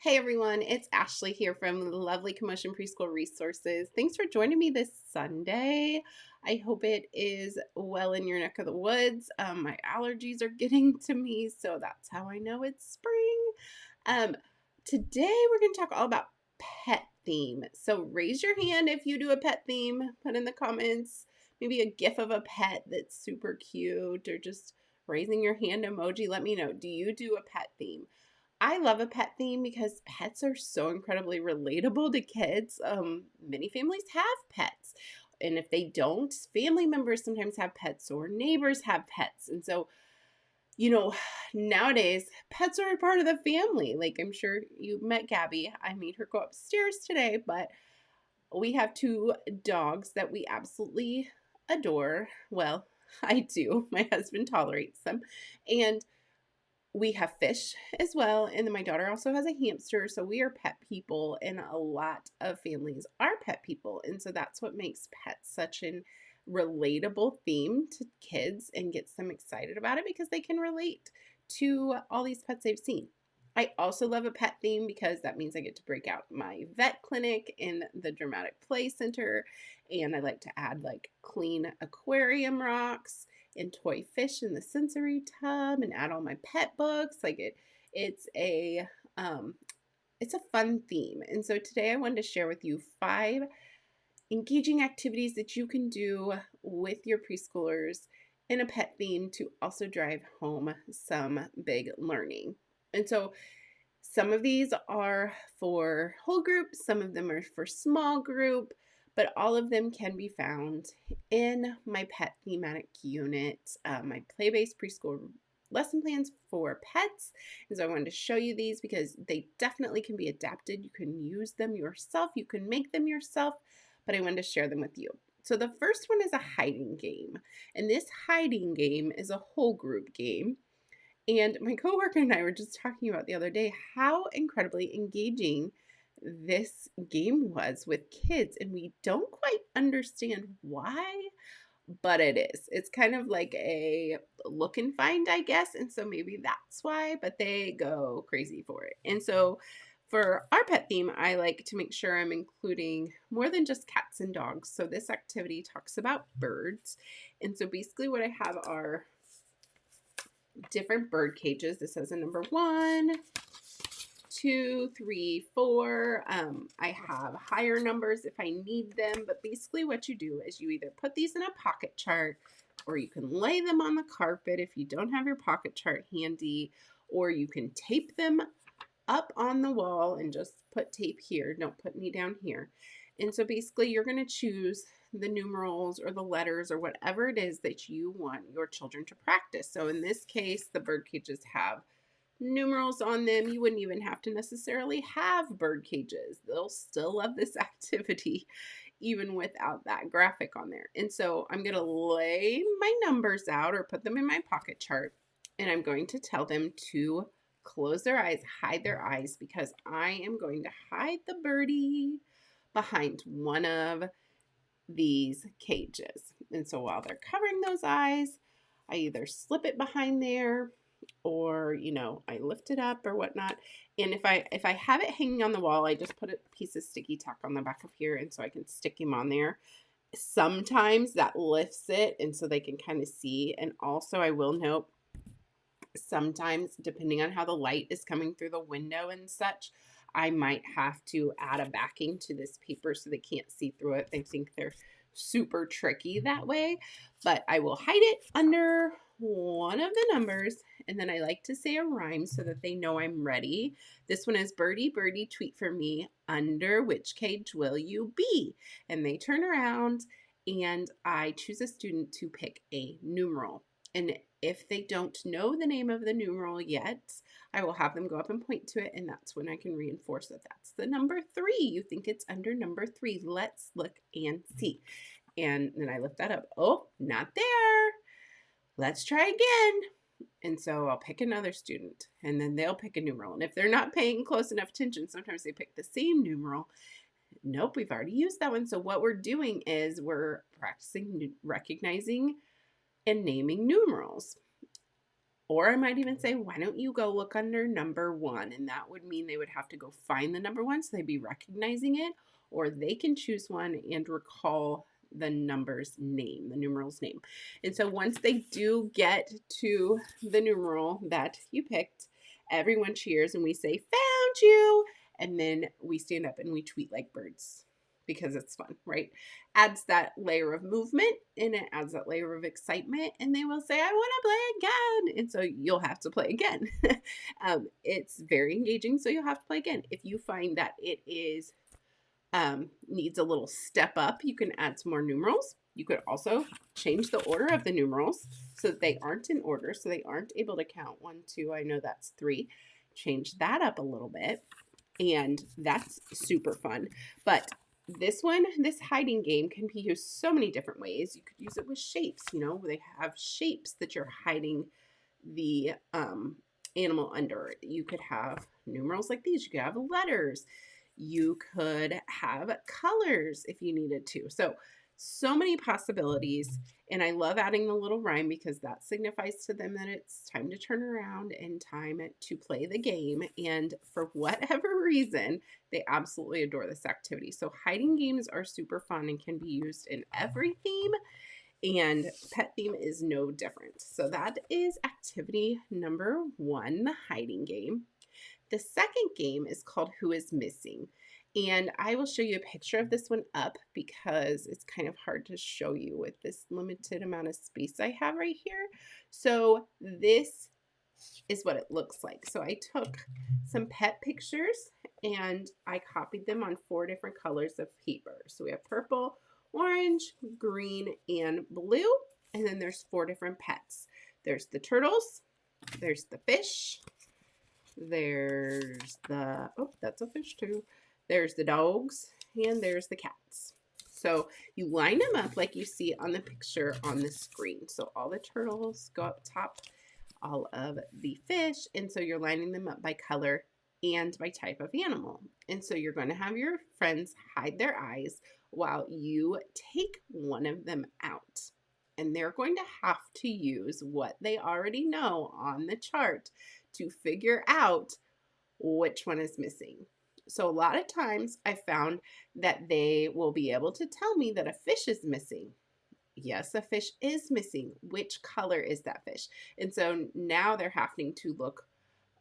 Hey everyone, it's Ashley here from the lovely Commotion Preschool Resources. Thanks for joining me this Sunday. I hope it is well in your neck of the woods. My allergies are getting to me, so that's how I know it's spring. Um, Today we're going to talk all about pet theme. So raise your hand if you do a pet theme. Put in the comments maybe a gif of a pet that's super cute or just raising your hand emoji. Let me know. Do you do a pet theme? I love a pet theme because pets are so incredibly relatable to kids. Many families have pets. And if they don't, family members sometimes have pets or neighbors have pets. And so, you know, nowadays pets are a part of the family. Like I'm sure you met Gabby. I made her go upstairs today, but we have two dogs that we absolutely adore. Well, I do. My husband tolerates them. And we have fish as well, and then my daughter also has a hamster, so we are pet people, and a lot of families are pet people, and so that's what makes pets such an relatable theme to kids and gets them excited about it because they can relate to all these pets they've seen. I also love a pet theme because that means I get to break out my vet clinic in the dramatic play center, and I like to add like clean aquarium rocks and toy fish in the sensory tub and add all my pet books. It's a um it's a fun theme. And so today I wanted to share with you 5 engaging activities that you can do with your preschoolers in a pet theme to also drive home some big learning. And so some of these are for whole group, some of them are for small group, but all of them can be found in my pet thematic unit, my play-based preschool lesson plans for pets. And so I wanted to show you these because they definitely can be adapted. You can use them yourself, you can make them yourself, but I wanted to share them with you. So the first one is a hiding game. And this hiding game is a whole group game. And my coworker and I were just talking about the other day how incredibly engaging this game was with kids. And we don't quite understand why, but it is. It's kind of like a look and find, I guess. And so maybe that's why, but they go crazy for it. And so for our pet theme, I like to make sure I'm including more than just cats and dogs. So this activity talks about birds. And so basically what I have are different bird cages. This has a number 1, 2, 3, 4. I have higher numbers if I need them, but basically what you do is you either put these in a pocket chart or you can lay them on the carpet if you don't have your pocket chart handy, or you can tape them up on the wall and just put tape here. Don't put any down here. And so basically you're going to choose the numerals or the letters or whatever it is that you want your children to practice. So in this case, the bird cages have numerals on them. You wouldn't even have to necessarily have bird cages. They'll still love this activity even without that graphic on there. And so I'm going to lay my numbers out or put them in my pocket chart, and I'm going to tell them to close their eyes, hide their eyes, because I am going to hide the birdie behind one of these cages. And so while they're covering those eyes, I either slip it behind there or, I lift it up or whatnot. And if I have it hanging on the wall, I just put a piece of sticky tack on the back of here, and so I can stick him on there. Sometimes that lifts it and so they can kind of see. And also I will note, sometimes depending on how the light is coming through the window and such, I might have to add a backing to this paper so they can't see through it. They think they're super tricky that way, but I will hide it under one of the numbers, and then I like to say a rhyme so that they know I'm ready. This one is birdie, birdie, tweet for me, under which cage will you be? And they turn around and I choose a student to pick a numeral. And if they don't know the name of the numeral yet, I will have them go up and point to it, and that's when I can reinforce that that's the number 3. You think it's under number 3. Let's look and see. And then I lift that up. Oh, not there. Let's try again. And so I'll pick another student, and then they'll pick a numeral. And if they're not paying close enough attention, sometimes they pick the same numeral. Nope, we've already used that one. So what we're doing is we're practicing recognizing and naming numerals. Or I might even say, why don't you go look under number 1? And that would mean they would have to go find the number 1 so they'd be recognizing it, or they can choose one and recall the number's name, the numeral's name. And so once they do get to the numeral that you picked, everyone cheers and we say, found you. And then we stand up and we tweet like birds because it's fun, right? Adds that layer of movement and it adds that layer of excitement, and they will say, I want to play again. And so you'll have to play again. It's very engaging, so you'll have to play again. If you find that it is needs a little step up, you can add some more numerals. You could also change the order of the numerals so that they aren't in order, so they aren't able to count 1, 2, I know that's 3. Change that up a little bit, and that's super fun. But this hiding game can be used so many different ways. You could use it with shapes. They have shapes that you're hiding the animal under. You could have numerals like these. You could have letters. You could have colors if you needed to. So many possibilities. And I love adding the little rhyme because that signifies to them that it's time to turn around and time to play the game. And for whatever reason, they absolutely adore this activity. So hiding games are super fun and can be used in every theme. And pet theme is no different. So that is activity number 1, the hiding game. The second game is called Who is Missing? And I will show you a picture of this one up because it's kind of hard to show you with this limited amount of space I have right here. So this is what it looks like. So I took some pet pictures and I copied them on 4 different colors of paper. So we have purple, orange, green, and blue. And then there's 4 different pets. There's the turtles, there's the fish, there's the, oh, that's a fish too. There's the dogs, and there's the cats. So you line them up like you see on the picture on the screen. So all the turtles go up top, all of the fish, and so you're lining them up by color and by type of animal. And so you're going to have your friends hide their eyes while you take one of them out. And they're going to have to use what they already know on the chart to figure out which one is missing. So a lot of times I found that they will be able to tell me that a fish is missing. Yes, a fish is missing. Which color is that fish? And so now they're having to look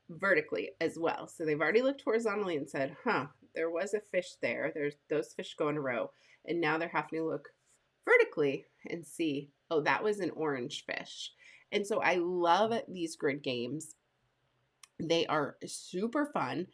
vertically as well. So they've already looked horizontally and said, there was a fish there. There's those fish go in a row. And now they're having to look vertically and see, oh, that was an orange fish. And so I love these grid games. They are super fun,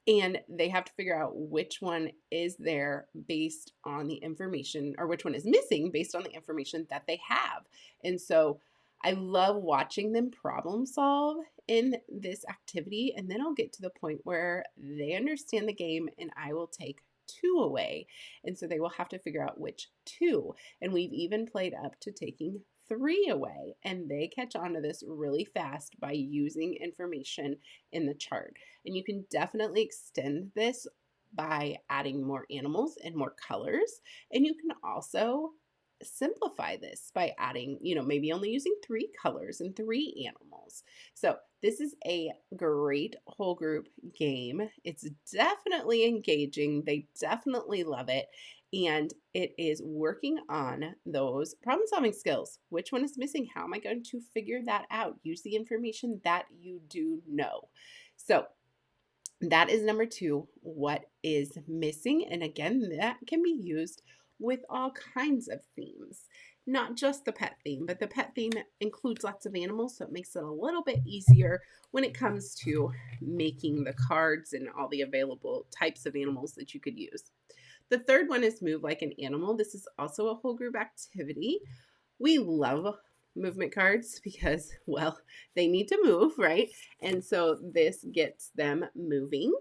and they have to figure out which one is there based on the information, or which one is missing based on the information that they have. And so I love watching them problem solve in this activity, and then I'll get to the point where they understand the game and I will take 2 away. And so they will have to figure out which 2. And we've even played up to taking 3 away, and they catch on to this really fast by using information in the chart. And you can definitely extend this by adding more animals and more colors. And you can also simplify this by adding, maybe only using 3 colors and 3 animals. So this is a great whole group game. It's definitely engaging. They definitely love it. And it is working on those problem solving skills. Which one is missing? How am I going to figure that out? Use the information that you do know. So that is number 2, what is missing? And again, that can be used with all kinds of themes, not just the pet theme, but the pet theme includes lots of animals, so it makes it a little bit easier when it comes to making the cards and all the available types of animals that you could use. The third one is move like an animal. This is also a whole group activity. We love movement cards because, well, they need to move, right? And so this gets them moving.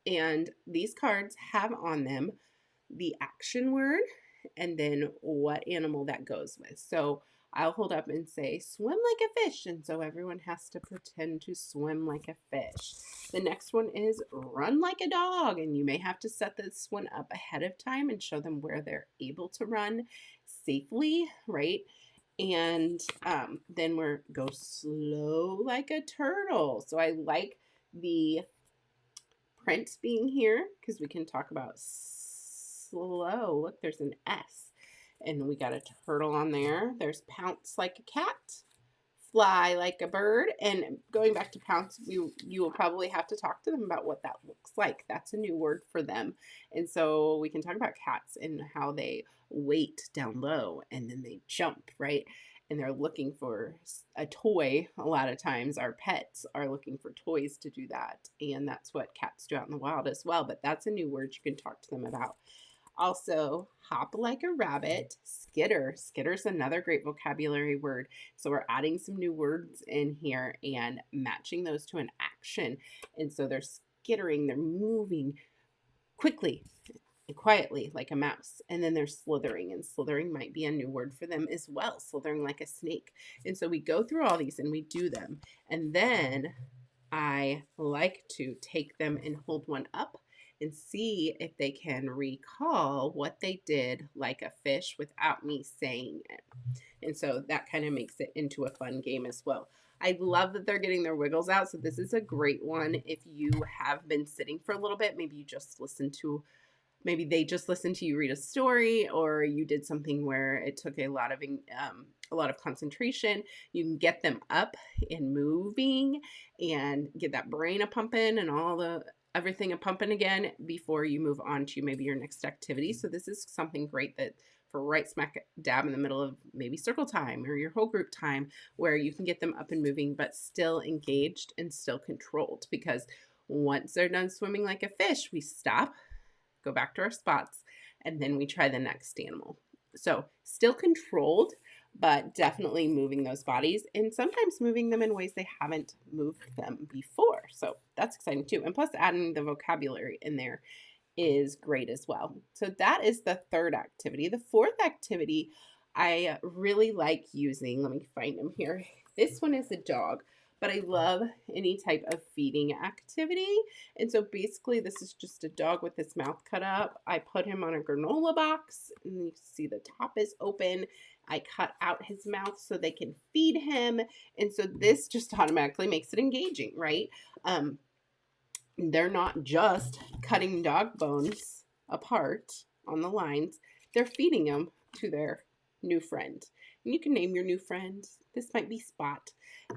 And these cards have on them the action word and then what animal that goes with. So I'll hold up and say, swim like a fish. And so everyone has to pretend to swim like a fish. The next one is run like a dog. And you may have to set this one up ahead of time and show them where they're able to run safely, right? And then we're go slow like a turtle. So I like the print being here because we can talk about slow. Look, there's an S. And we got a turtle on there. There's pounce like a cat, fly like a bird. And going back to pounce, you will probably have to talk to them about what that looks like. That's a new word for them. And so we can talk about cats and how they wait down low and then they jump, right? And they're looking for a toy. A lot of times our pets are looking for toys to do that. And that's what cats do out in the wild as well. But that's a new word you can talk to them about. Also, hop like a rabbit, skitter. Skitter's another great vocabulary word. So we're adding some new words in here and matching those to an action. And so they're skittering, they're moving quickly and quietly like a mouse. And then they're slithering, and slithering might be a new word for them as well, slithering like a snake. And so we go through all these and we do them. And then I like to take them and hold one up and see if they can recall what they did like a fish without me saying it. And so that kind of makes it into a fun game as well. I love that they're getting their wiggles out. So this is a great one if you have been sitting for a little bit. Maybe you just listened to maybe they just listened to you read a story, or you did something where it took a lot of concentration. You can get them up and moving and get that brain a pumping and everything a pumping again before you move on to maybe your next activity. So this is something great that for right smack dab in the middle of maybe circle time or your whole group time, where you can get them up and moving but still engaged and still controlled. Because once they're done swimming like a fish, we stop, go back to our spots, and then we try the next animal. So still controlled, but definitely moving those bodies, and sometimes moving them in ways they haven't moved them before. So that's exciting too. And plus adding the vocabulary in there is great as well. So that is the third activity. The fourth activity I really like using, let me find them here. This one is a dog, but I love any type of feeding activity. And so basically this is just a dog with his mouth cut up. I put him on a granola box, and you see the top is open. I cut out his mouth so they can feed him. And so this just automatically makes it engaging, right? They're not just cutting dog bones apart on the lines. They're feeding them to their new friend. And you can name your new friend. This might be Spot.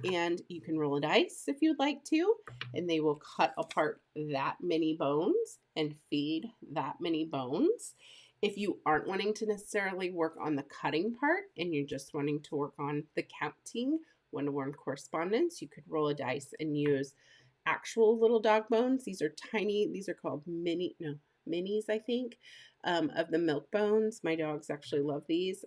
And you can roll a dice if you'd like to. And they will cut apart that many bones and feed that many bones. If you aren't wanting to necessarily work on the cutting part and you're just wanting to work on the counting, one-to-one correspondence, you could roll a dice and use actual little dog bones. These are tiny. These are called minis, I think, of the milk bones. My dogs actually love these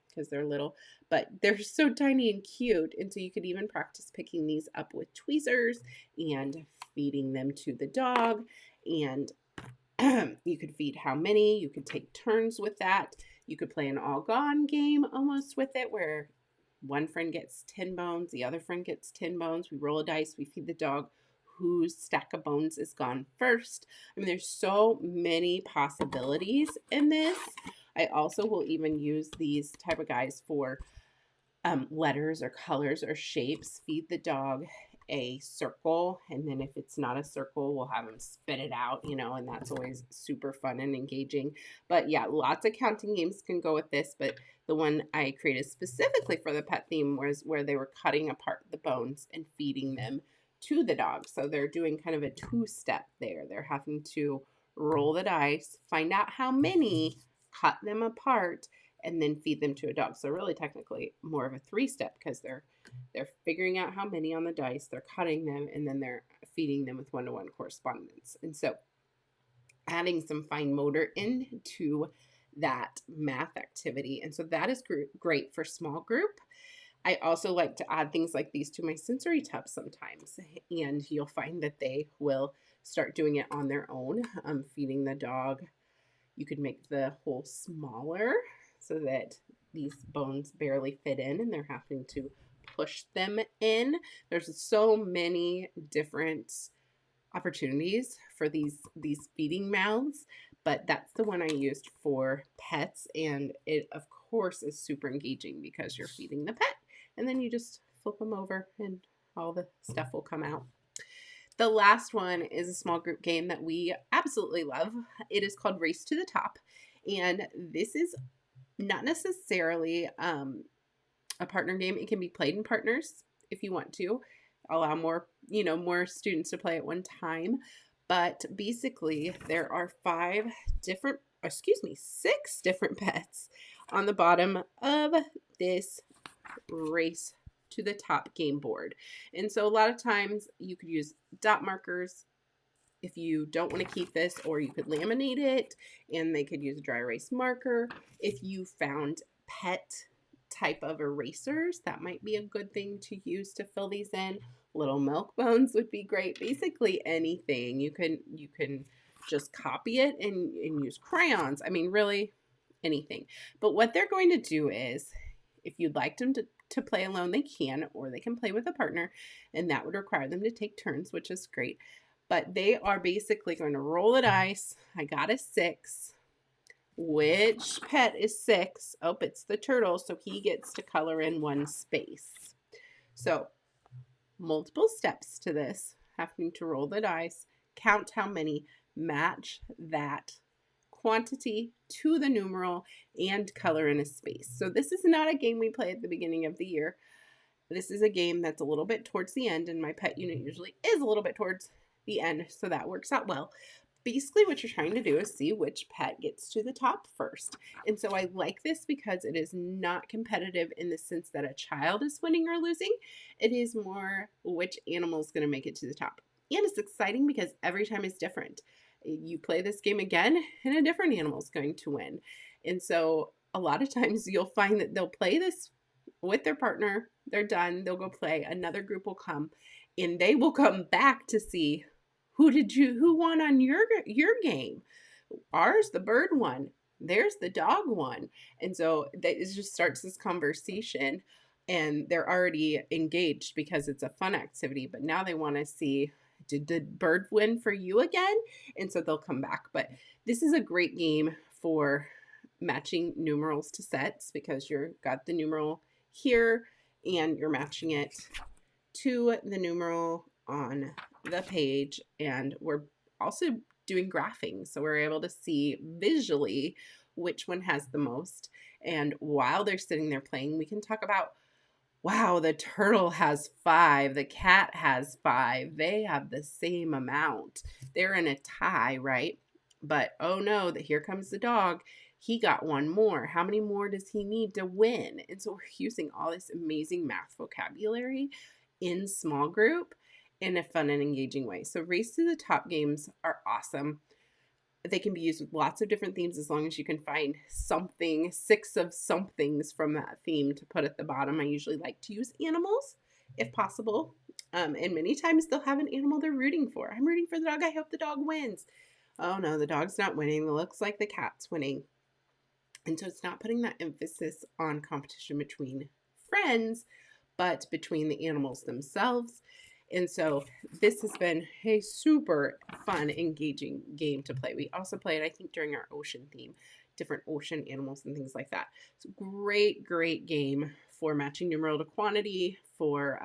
because they're little, but they're so tiny and cute. And so you could even practice picking these up with tweezers and feeding them to the dog. And you could feed how many. You could take turns with that. You could play an all gone game almost with it, where one friend gets 10 bones, the other friend gets 10 bones. We roll a dice, we feed the dog whose stack of bones is gone first. I mean, there's so many possibilities in this. I also will even use these type of guys for letters or colors or shapes. Feed the dog a circle, and then if it's not a circle, we'll have them spit it out, and that's always super fun and engaging. But yeah, lots of counting games can go with this, but the one I created specifically for the pet theme was where they were cutting apart the bones and feeding them to the dog. So they're doing kind of a two-step there. They're having to roll the dice, find out how many, cut them apart, and then feed them to a dog. So really technically more of a three-step, because they're figuring out how many on the dice, they're cutting them, and then they're feeding them with one-to-one correspondence. And so adding some fine motor into that math activity. And so that is great for small group. I also like to add things like these to my sensory tubs sometimes, and you'll find that they will start doing it on their own. Feeding the dog, you could make the hole smaller so that these bones barely fit in and they're having to push them in. There's so many different opportunities for these feeding mouths, but that's the one I used for pets, and it of course is super engaging because you're feeding the pet. And then you just flip them over and all the stuff will come out. The last one is a small group game that we absolutely love. It is called Race to the Top. And this is not necessarily a partner game. It can be played in partners if you want to. Allow more, more students to play at one time. But basically, there are 6 different pets on the bottom of this Race to the Top game board. And so a lot of times you could use dot markers if you don't want to keep this, or you could laminate it and they could use a dry erase marker. If you found pet type of erasers, that might be a good thing to use to fill these in. Little milk bones would be great. Basically anything. You can just copy it and use crayons. I mean, really anything. But what they're going to do is, if you'd like them to play alone, they can, or they can play with a partner, and that would require them to take turns, which is great. But they are basically going to roll the dice. I got a 6. Which pet is 6? Oh, it's the turtle, so he gets to color in one space. So, multiple steps to this. Having to roll the dice, count how many, match that quantity to the numeral, and color in a space. So this is not a game we play at the beginning of the year. This is a game that's a little bit towards the end, and my pet unit usually is a little bit towards the end, so that works out well. Basically, what you're trying to do is see which pet gets to the top first. And so I like this because it is not competitive in the sense that a child is winning or losing. It is more which animal is going to make it to the top. And it's exciting because every time is different. You play this game again, and a different animal is going to win. And so a lot of times you'll find that they'll play this with their partner. They're done. They'll go play. Another group will come, and they will come back to see who won on your game. Ours, the bird won. There's the dog one. And so it just starts this conversation, and they're already engaged because it's a fun activity. But now they want to see, did the bird win for you again? And so they'll come back. But this is a great game for matching numerals to sets, because you've got the numeral here and you're matching it to the numeral on the page. And we're also doing graphing, so we're able to see visually which one has the most. And while they're sitting there playing, we can talk about, wow, the turtle has 5, the cat has 5, they have the same amount, they're in a tie, right? But oh no, here comes the dog, he got one more. How many more does he need to win? And so we're using all this amazing math vocabulary in small group in a fun and engaging way. So Race to the Top games are awesome. They can be used with lots of different themes, as long as you can find something, 6 of somethings from that theme to put at the bottom. I usually like to use animals if possible. And many times they'll have an animal they're rooting for. I'm rooting for the dog. I hope the dog wins. Oh no, the dog's not winning. It looks like the cat's winning. And so it's not putting that emphasis on competition between friends, but between the animals themselves. And so this has been a super fun, engaging game to play. We also played, I think, during our ocean theme, different ocean animals and things like that. It's a great, great game for matching numeral to quantity, for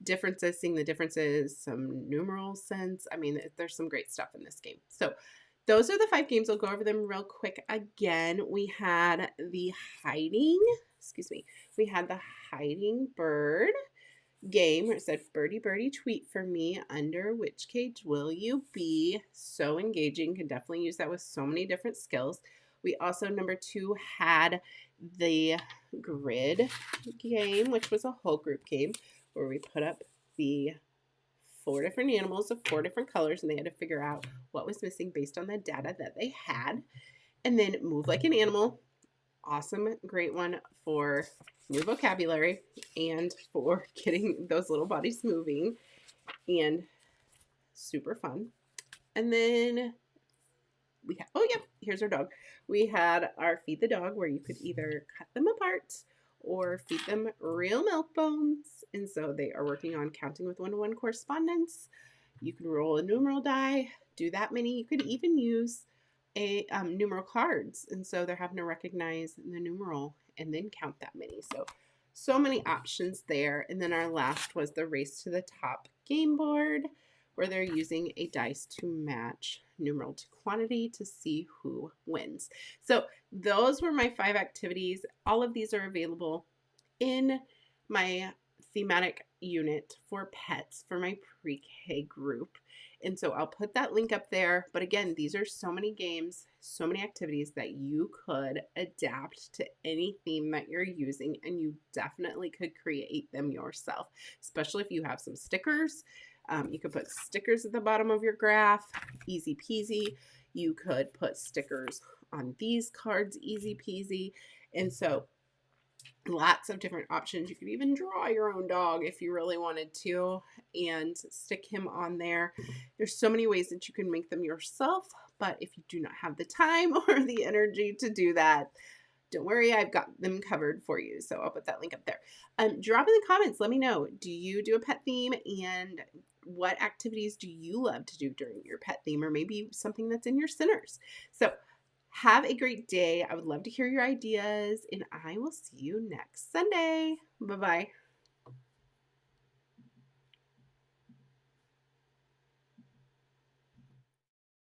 differences, seeing the differences, some numeral sense. I mean, there's some great stuff in this game. So those are the 5 games. I'll go over them real quick again. We had the hiding bird game where it said, birdie, birdie, tweet for me, under which cage will you be? So engaging. Can definitely use that with so many different skills. We also, number 2, had the grid game, which was a whole group game where we put up the 4 different animals of 4 different colors, and they had to figure out what was missing based on the data that they had. And then move like an animal. Awesome, great one for new vocabulary and for getting those little bodies moving, and super fun. And then we had, oh yeah, here's our dog. We had our feed the dog, where you could either cut them apart or feed them real milk bones. And so they are working on counting with 1-to-1 correspondence. You can roll a numeral die, do that many. You could even use a numeral cards, and so they're having to recognize the numeral and then count that many. So many options there. And then our last was the race to the top game board, where they're using a dice to match numeral to quantity to see who wins. So those were my 5 activities. All of these are available in my thematic unit for pets for my pre-K group. And so I'll put that link up there. But again, these are so many games, so many activities that you could adapt to any theme that you're using, and you definitely could create them yourself, especially if you have some stickers. You could put stickers at the bottom of your graph, easy peasy. You could put stickers on these cards, easy peasy. And so lots of different options. You could even draw your own dog if you really wanted to and stick him on there. There's so many ways that you can make them yourself, but if you do not have the time or the energy to do that, don't worry, I've got them covered for you. So I'll put that link up there. Drop in the comments. Let me know. Do you do a pet theme, and what activities do you love to do during your pet theme, or maybe something that's in your centers? So have a great day. I would love to hear your ideas, and I will see you next Sunday. Bye-bye.